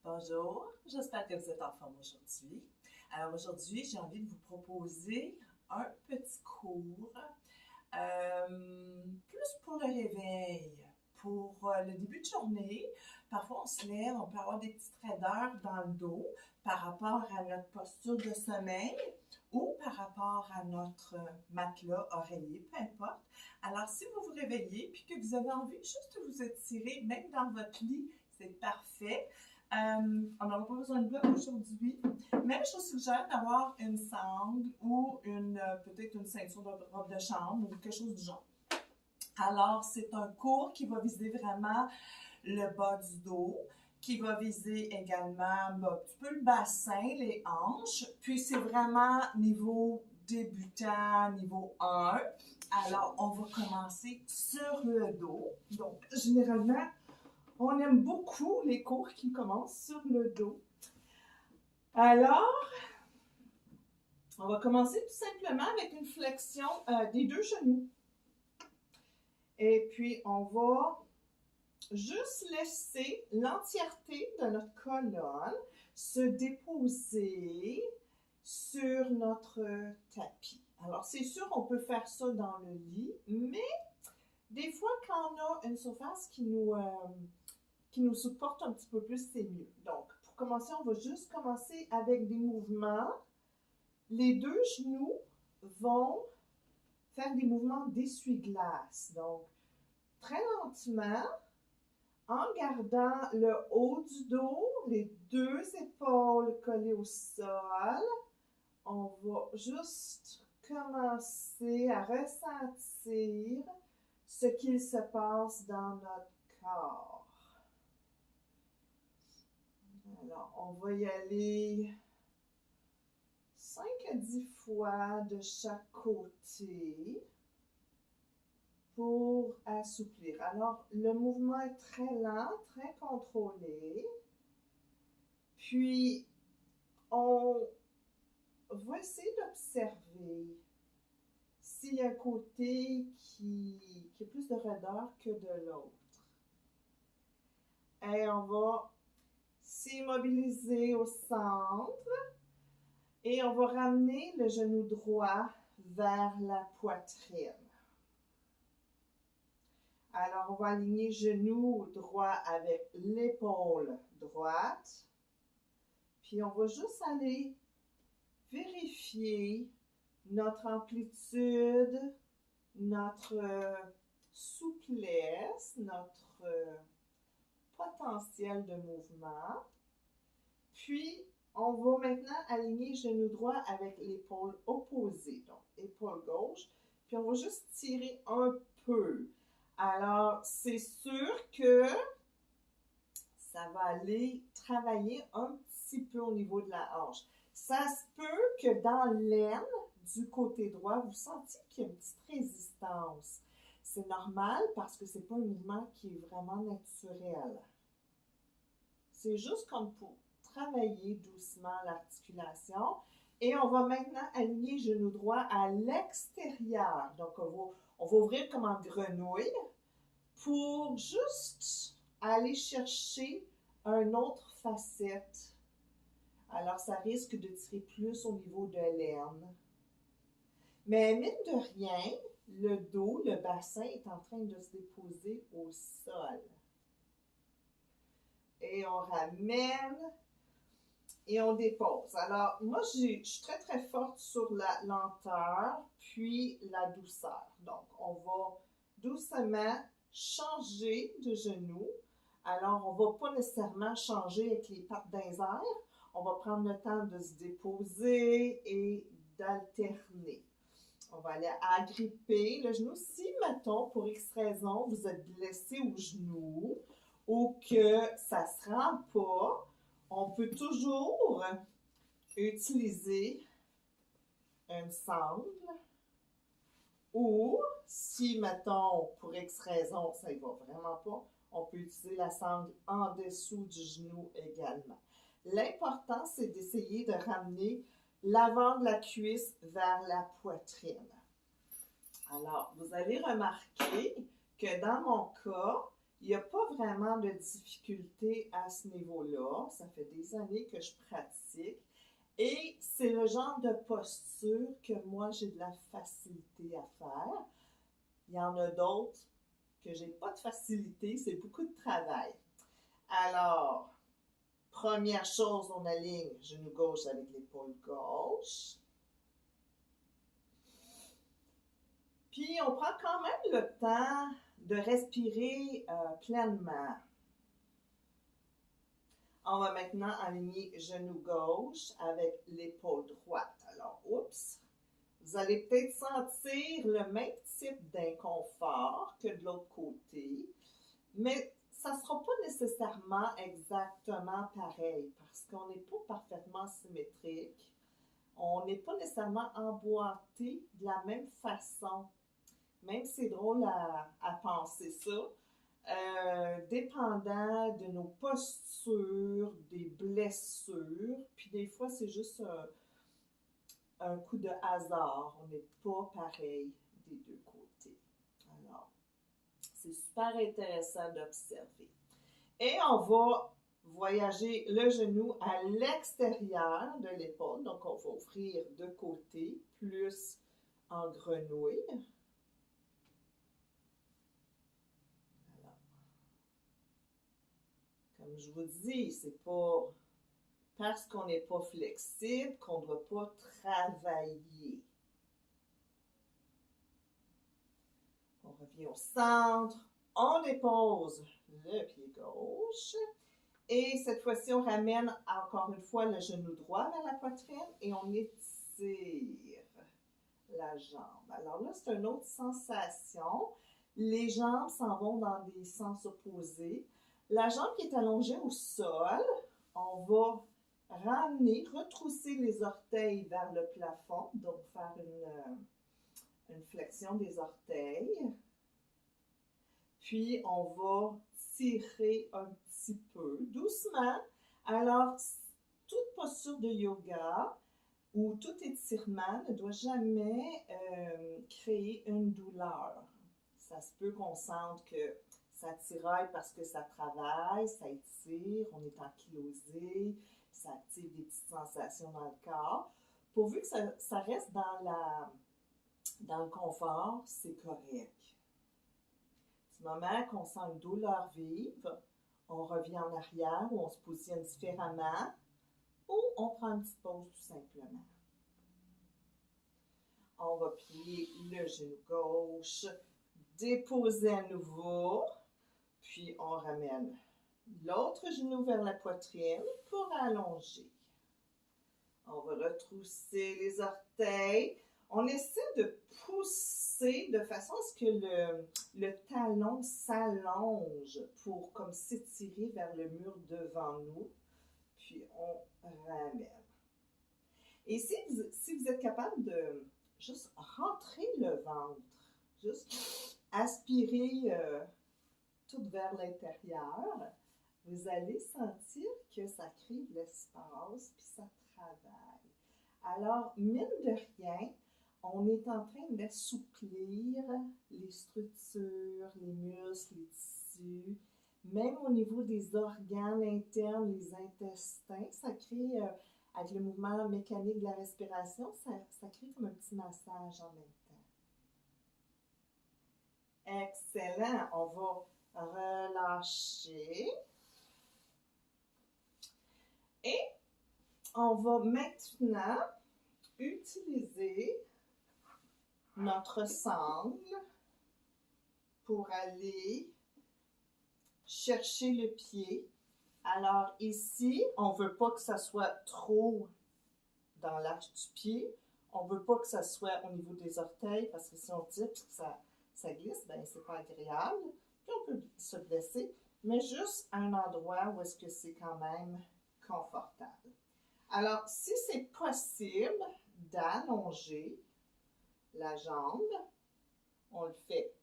Bonjour, j'espère que vous êtes en forme aujourd'hui. Alors aujourd'hui, j'ai envie de vous proposer un petit cours plus pour le réveil, pour le début de journée. Parfois, on se lève, on peut avoir des petites raideurs dans le dos par rapport à notre posture de sommeil ou par rapport à notre matelas, oreiller, peu importe. Alors, si vous vous réveillez puis que vous avez envie juste de vous étirer, même dans votre lit, c'est parfait. On n'aura pas besoin de bloc aujourd'hui, mais je vous suggère d'avoir une sangle ou peut-être une ceinture de robe de chambre ou quelque chose du genre. Alors, c'est un cours qui va viser vraiment le bas du dos, qui va viser également un petit peu le bassin, les hanches, puis c'est vraiment niveau débutant, niveau 1. Alors, on va commencer sur le dos. Donc, généralement, on aime beaucoup les cours qui commencent sur le dos. Alors, on va commencer tout simplement avec une flexion des deux genoux. Et puis, on va juste laisser l'entièreté de notre colonne se déposer sur notre tapis. Alors, c'est sûr, on peut faire ça dans le lit, mais des fois, quand on a une surface qui nous supporte un petit peu plus, c'est mieux. Donc, pour commencer, on va juste commencer avec des mouvements. Les deux genoux vont faire des mouvements d'essuie-glace. Donc, très lentement, en gardant le haut du dos, les deux épaules collées au sol, on va juste commencer à ressentir ce qu'il se passe dans notre corps. Alors, on va y aller 5 à 10 fois de chaque côté pour assouplir. Alors, le mouvement est très lent, très contrôlé. Puis, on va essayer d'observer s'il y a un côté qui a plus de raideur que de l'autre. Et on va s'immobiliser au centre et on va ramener le genou droit vers la poitrine. Alors, on va aligner genou droit avec l'épaule droite. Puis, on va juste aller vérifier notre amplitude, notre souplesse, notre potentiel de mouvement. Puis, on va maintenant aligner genou droit avec l'épaule opposée, donc épaule gauche. Puis, on va juste tirer un peu. Alors, c'est sûr que ça va aller travailler un petit peu au niveau de la hanche. Ça se peut que dans l'aine du côté droit, vous sentiez qu'il y a une petite résistance. C'est normal parce que ce n'est pas un mouvement qui est vraiment naturel. C'est juste comme pour travailler doucement l'articulation. Et on va maintenant aligner genou droit à l'extérieur. Donc, on va ouvrir comme en grenouille pour juste aller chercher une autre facette. Alors, ça risque de tirer plus au niveau de l'aine. Mais mine de rien, le dos, le bassin est en train de se déposer au sol. Et on ramène et on dépose. Alors, moi, je suis très, très forte sur la lenteur, puis la douceur. Donc, on va doucement changer de genou. Alors, on ne va pas nécessairement changer avec les pattes dans les airs. On va prendre le temps de se déposer et d'alterner. On va aller agripper le genou. Si, mettons, pour X raison, vous êtes blessé au genou ou que ça ne se rend pas, on peut toujours utiliser une sangle ou si, mettons, pour X raison, ça ne va vraiment pas, on peut utiliser la sangle en dessous du genou également. L'important, c'est d'essayer de ramener l'avant de la cuisse vers la poitrine. Alors, vous allez remarquer que dans mon cas, Il n'y a pas vraiment de difficulté à ce niveau-là. Ça fait des années que je pratique. Et c'est le genre de posture que moi, j'ai de la facilité à faire. Il y en a d'autres que j'ai pas de facilité, c'est beaucoup de travail. Alors, première chose, on aligne genou gauche avec l'épaule gauche. Puis, on prend quand même le temps de respirer pleinement. On va maintenant aligner genou gauche avec l'épaule droite. Alors, oups! Vous allez peut-être sentir le même type d'inconfort que de l'autre côté, mais ça ne sera pas nécessairement exactement pareil parce qu'on n'est pas parfaitement symétrique. On n'est pas nécessairement emboîté de la même façon. Même si c'est drôle à penser ça, dépendant de nos postures, des blessures, puis des fois c'est juste un coup de hasard. On n'est pas pareil des deux côtés. Alors, c'est super intéressant d'observer. Et on va voyager le genou à l'extérieur de l'épaule. Donc, on va ouvrir de côté, plus en grenouille. Alors, comme je vous dis, c'est pas parce qu'on n'est pas flexible qu'on ne doit pas travailler. On revient au centre, on dépose le pied gauche et cette fois-ci, on ramène encore une fois le genou droit vers la poitrine et on étire la jambe. Alors là, c'est une autre sensation. Les jambes s'en vont dans des sens opposés. La jambe qui est allongée au sol, on va ramener, retrousser les orteils vers le plafond, donc faire une flexion des orteils. Puis, on va tirer un petit peu, doucement. Alors, toute posture de yoga ou tout étirement ne doit jamais créer une douleur. Ça se peut qu'on sente que ça tiraille parce que ça travaille, ça étire, on est ankylosé, ça active des petites sensations dans le corps. Pourvu que ça reste dans le confort, c'est correct. Du moment qu'on sent une douleur vive, on revient en arrière ou on se positionne différemment ou on prend une petite pause tout simplement. On va plier le genou gauche, déposer à nouveau, puis on ramène l'autre genou vers la poitrine pour allonger. On va retrousser les orteils. On essaie de pousser de façon à ce que le talon s'allonge pour comme s'étirer vers le mur devant nous. Puis on ramène. Et si vous êtes capable de juste rentrer le ventre, juste aspirer tout vers l'intérieur, vous allez sentir que ça crée de l'espace puis ça travaille. Alors, mine de rien, on est en train d'assouplir les structures, les muscles, les tissus, même au niveau des organes internes, les intestins, ça crée, avec le mouvement mécanique de la respiration, ça crée comme un petit massage en même temps. Excellent, on va relâcher. Et on va maintenant utiliser notre sangle pour aller chercher le pied. Alors ici, on ne veut pas que ça soit trop dans l'arche du pied. On ne veut pas que ça soit au niveau des orteils parce que si on tire et que ça glisse, ben c'est pas agréable. Puis on peut se blesser, mais juste à un endroit où est-ce que c'est quand même confortable. Alors, si c'est possible d'allonger la jambe, on le fait.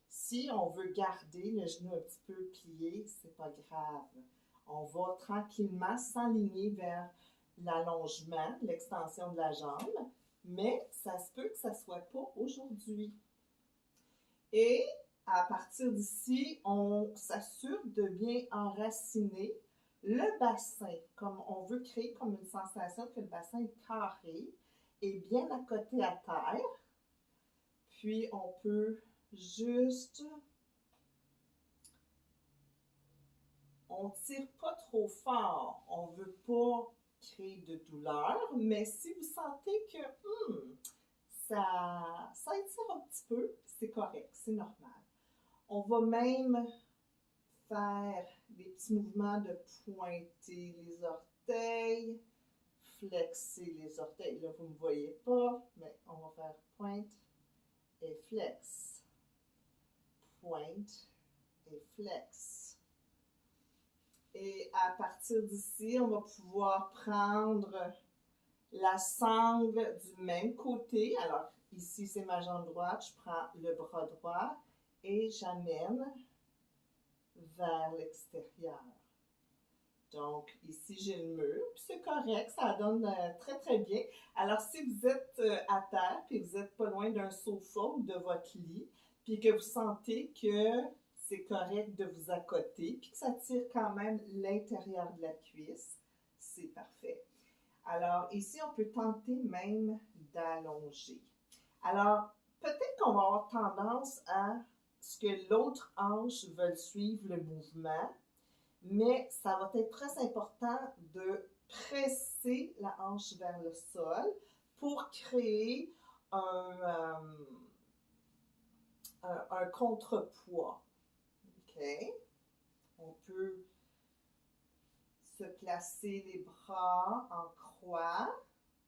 Si on veut garder le genou un petit peu plié, c'est pas grave. On va tranquillement s'aligner vers l'allongement, l'extension de la jambe, mais ça se peut que ça ne soit pas aujourd'hui. Et à partir d'ici, on s'assure de bien enraciner le bassin, comme on veut créer comme une sensation que le bassin est carré et bien accoté à terre. Puis on peut juste, on tire pas trop fort, on veut pas créer de douleur, mais si vous sentez que ça étire un petit peu, c'est correct, c'est normal. On va même faire des petits mouvements de pointer les orteils, flexer les orteils. Là, vous ne me voyez pas, mais on va faire pointe et flex. Pointe et flex. Et à partir d'ici, on va pouvoir prendre la sangle du même côté. Alors, ici, c'est ma jambe droite. Je prends le bras droit et j'amène vers l'extérieur. Donc, ici, j'ai le mur, puis c'est correct, ça donne très, très bien. Alors, si vous êtes à terre, puis vous n'êtes pas loin d'un sofa ou de votre lit, puis que vous sentez que c'est correct de vous accoter, puis que ça tire quand même l'intérieur de la cuisse, c'est parfait. Alors, ici, on peut tenter même d'allonger. Alors, peut-être qu'on va avoir tendance à ce que l'autre hanche veuille suivre le mouvement, mais ça va être très important de presser la hanche vers le sol pour créer un contrepoids. OK? On peut se placer les bras en croix,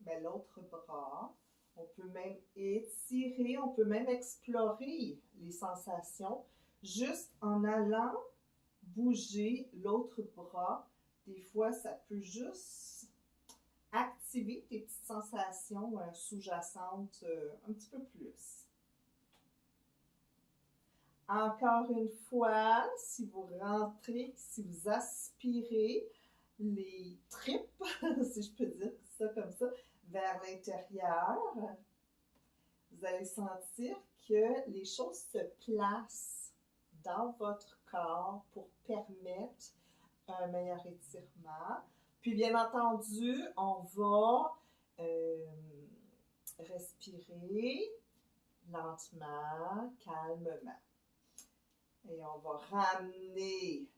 mais l'autre bras. On peut même étirer, on peut même explorer les sensations juste en allant bouger l'autre bras. Des fois, ça peut juste activer tes petites sensations sous-jacentes un petit peu plus. Encore une fois, si vous rentrez, si vous aspirez les tripes, si je peux dire ça comme ça, vers l'intérieur, vous allez sentir que les choses se placent dans votre corps pour permettre un meilleur étirement. Puis bien entendu, on va respirer lentement, calmement. Et on va ramener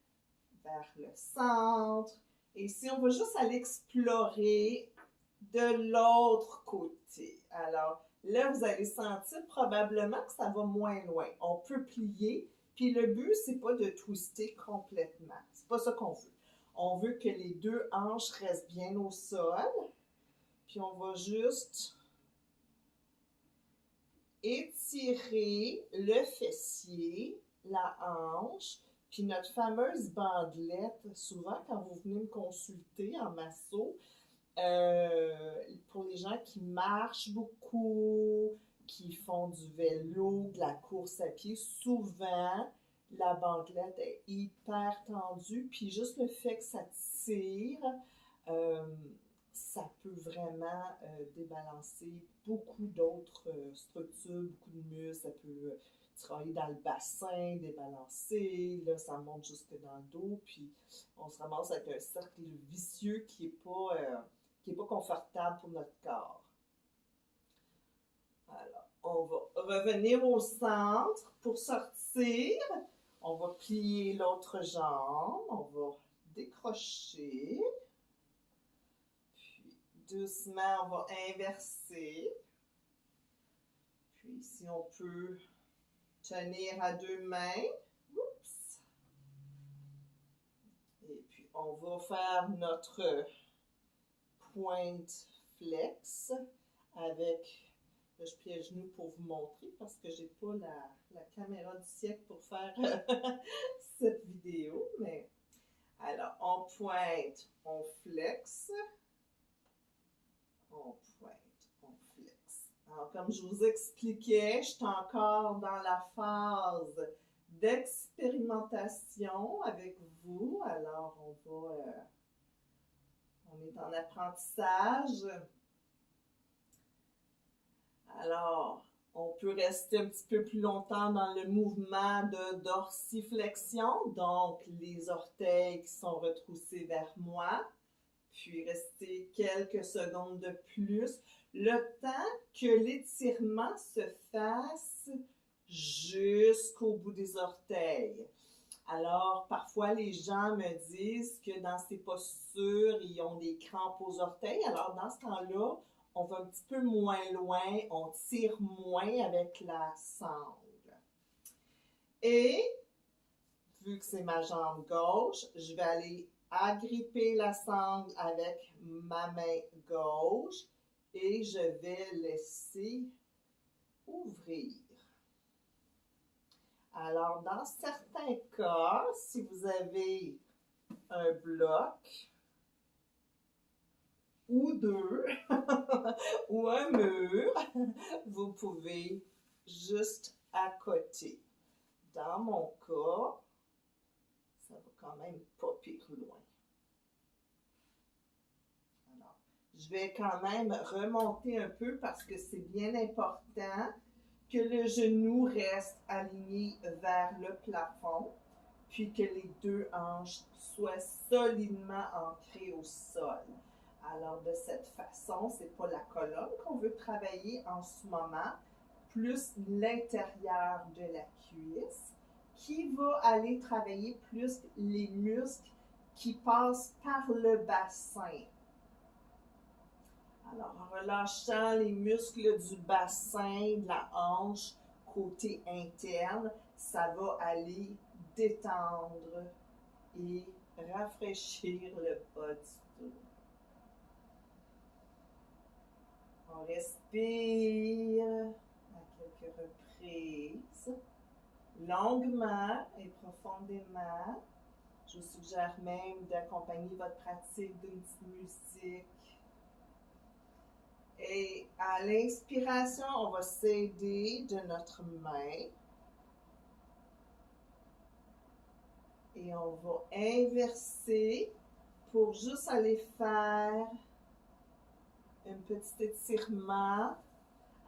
vers le centre. Et si on va juste aller explorer de l'autre côté. Alors, là, vous allez sentir probablement que ça va moins loin. On peut plier, puis le but, c'est pas de twister complètement. C'est pas ça qu'on veut. On veut que les deux hanches restent bien au sol, puis on va juste étirer le fessier, la hanche, puis notre fameuse bandelette. Souvent, quand vous venez me consulter en masso, pour les gens qui marchent beaucoup, qui font du vélo, de la course à pied, souvent, la bandelette est hyper tendue, puis juste le fait que ça tire, ça peut vraiment débalancer beaucoup d'autres structures, beaucoup de muscles, ça peut travailler dans le bassin, débalancer, là, ça monte jusque dans le dos, puis on se ramasse avec un cercle vicieux qui n'est pas confortable pour notre corps. Alors, on va revenir au centre pour sortir. On va plier l'autre jambe, on va décrocher. Puis, doucement, on va inverser. Puis ici, on peut tenir à deux mains. Oups. Et puis, on va faire notre pointe flex avec, là, je plie le genou pour vous montrer parce que j'ai pas la caméra du siècle pour faire cette vidéo, mais alors, on pointe, on flex, on pointe, on flex. Alors, comme je vous expliquais, je suis encore dans la phase d'expérimentation avec vous, alors on est en apprentissage. Alors, On peut rester un petit peu plus longtemps dans le mouvement de dorsiflexion, donc les orteils qui sont retroussés vers moi, puis rester quelques secondes de plus, le temps que l'étirement se fasse jusqu'au bout des orteils. Alors, parfois, les gens me disent que dans ces postures, ils ont des crampes aux orteils. Alors, dans ce temps-là, on va un petit peu moins loin, on tire moins avec la sangle. Et, vu que c'est ma jambe gauche, je vais aller agripper la sangle avec ma main gauche et je vais laisser ouvrir. Alors, dans certains cas, si vous avez un bloc ou deux ou un mur, vous pouvez juste accoter. Dans mon cas, ça va quand même pas pire loin. Alors, je vais quand même remonter un peu parce que c'est bien important que le genou reste aligné vers le plafond, puis que les deux hanches soient solidement ancrées au sol. Alors, de cette façon, c'est pas la colonne qu'on veut travailler en ce moment, plus l'intérieur de la cuisse, qui va aller travailler plus les muscles qui passent par le bassin. Alors, en relâchant les muscles du bassin, de la hanche, côté interne, ça va aller détendre et rafraîchir le bas du dos. On respire à quelques reprises, longuement et profondément. Je vous suggère même d'accompagner votre pratique d'une petite musique. Et à l'inspiration, on va s'aider de notre main. Et on va inverser pour juste aller faire un petit étirement.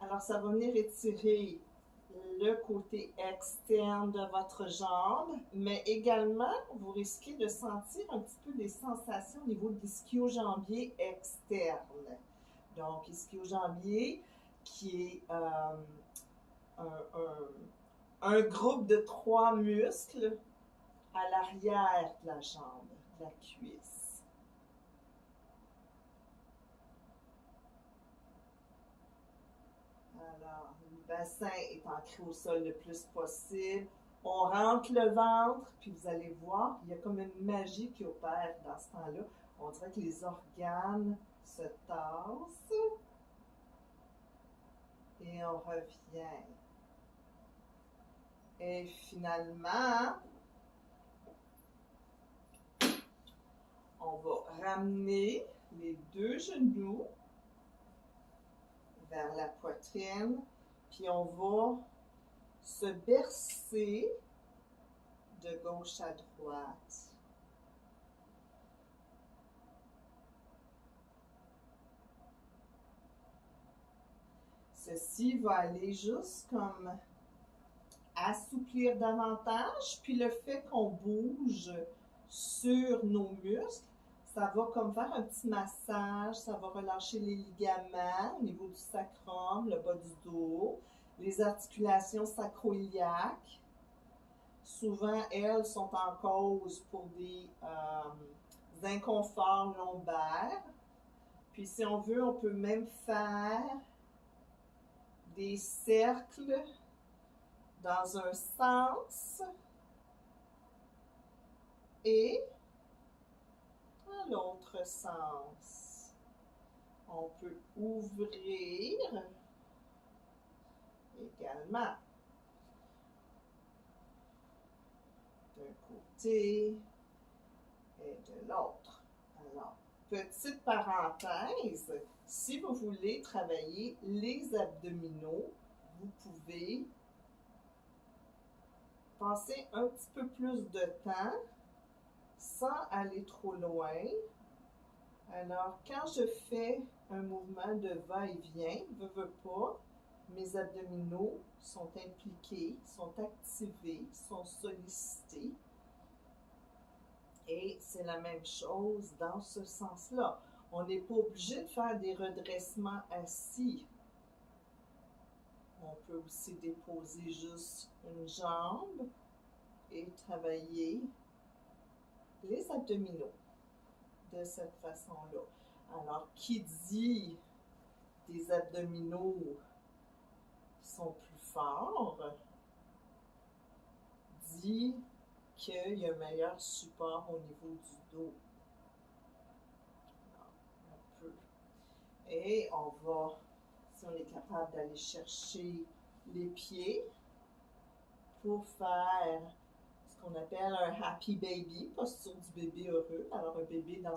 Alors, ça va venir étirer le côté externe de votre jambe, mais également, vous risquez de sentir un petit peu des sensations au niveau de l'ischio-jambier externe. Donc, ischio-jambier qui est un groupe de 3 muscles à l'arrière de la jambe, de la cuisse. Alors, le bassin est ancré au sol le plus possible. On rentre le ventre, puis vous allez voir, il y a comme une magie qui opère dans ce temps-là. On dirait que les organes se tassent. Et on revient. Et finalement, on va ramener les deux genoux vers la poitrine, puis on va se bercer de gauche à droite. Ceci va aller juste comme assouplir davantage, puis le fait qu'on bouge sur nos muscles, ça va comme faire un petit massage, ça va relâcher les ligaments au niveau du sacrum, le bas du dos, les articulations sacro-iliaques. Souvent, elles sont en cause pour des inconforts lombaires. Puis si on veut, on peut même faire des cercles dans un sens et dans l'autre sens. On peut ouvrir également d'un côté et de l'autre. Alors, petite parenthèse, si vous voulez travailler les abdominaux, vous pouvez passer un petit peu plus de temps sans aller trop loin. Alors, quand je fais un mouvement de va-et-vient, veux pas, mes abdominaux sont impliqués, sont activés, sont sollicités. Et c'est la même chose dans ce sens-là. On n'est pas obligé de faire des redressements assis. On peut aussi déposer juste une jambe et travailler les abdominaux de cette façon-là. Alors, qui dit des abdominaux qui sont plus forts, dit qu'il y a un meilleur support au niveau du dos. Alors, un peu. Et on va, si on est capable d'aller chercher les pieds pour faire ce qu'on appelle un happy baby, posture du bébé heureux. Alors, un bébé dans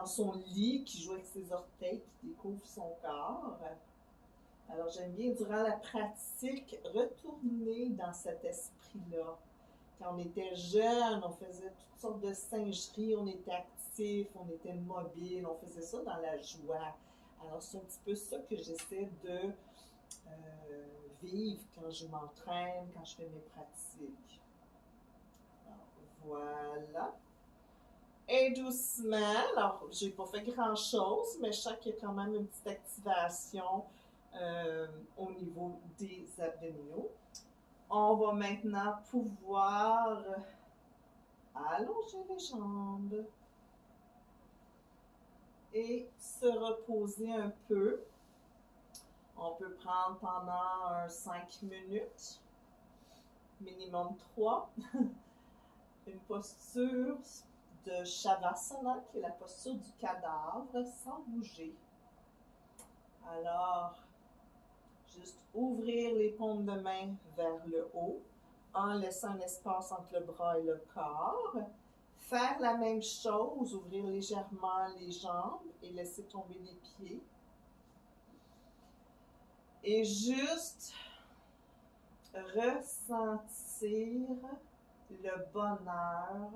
son lit, qui joue avec ses orteils, qui découvre son corps. Alors, j'aime bien, durant la pratique, retourner dans cet esprit-là. Quand on était jeune, on faisait toutes sortes de singeries, on était actifs, on était mobile, on faisait ça dans la joie. Alors, c'est un petit peu ça que j'essaie de vivre quand je m'entraîne, quand je fais mes pratiques. Alors, voilà. Et doucement, alors j'ai pas fait grand-chose, mais je sens qu'il y a quand même une petite activation au niveau des abdominaux. On va maintenant pouvoir allonger les jambes et se reposer un peu. On peut prendre pendant 5 minutes, minimum 3, une posture de Shavasana, qui est la posture du cadavre, sans bouger. Alors, juste ouvrir les paumes de main vers le haut, en laissant un espace entre le bras et le corps. Faire la même chose, ouvrir légèrement les jambes et laisser tomber les pieds. Et juste ressentir le bonheur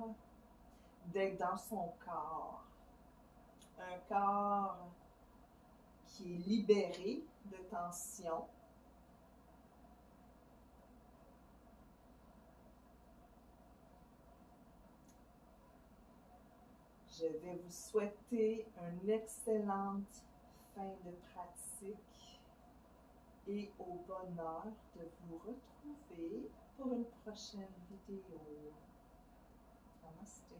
d'être dans son corps. Un corps qui est libéré de tension. Je vais vous souhaiter une excellente fin de pratique et au bonheur de vous retrouver pour une prochaine vidéo. Namaste.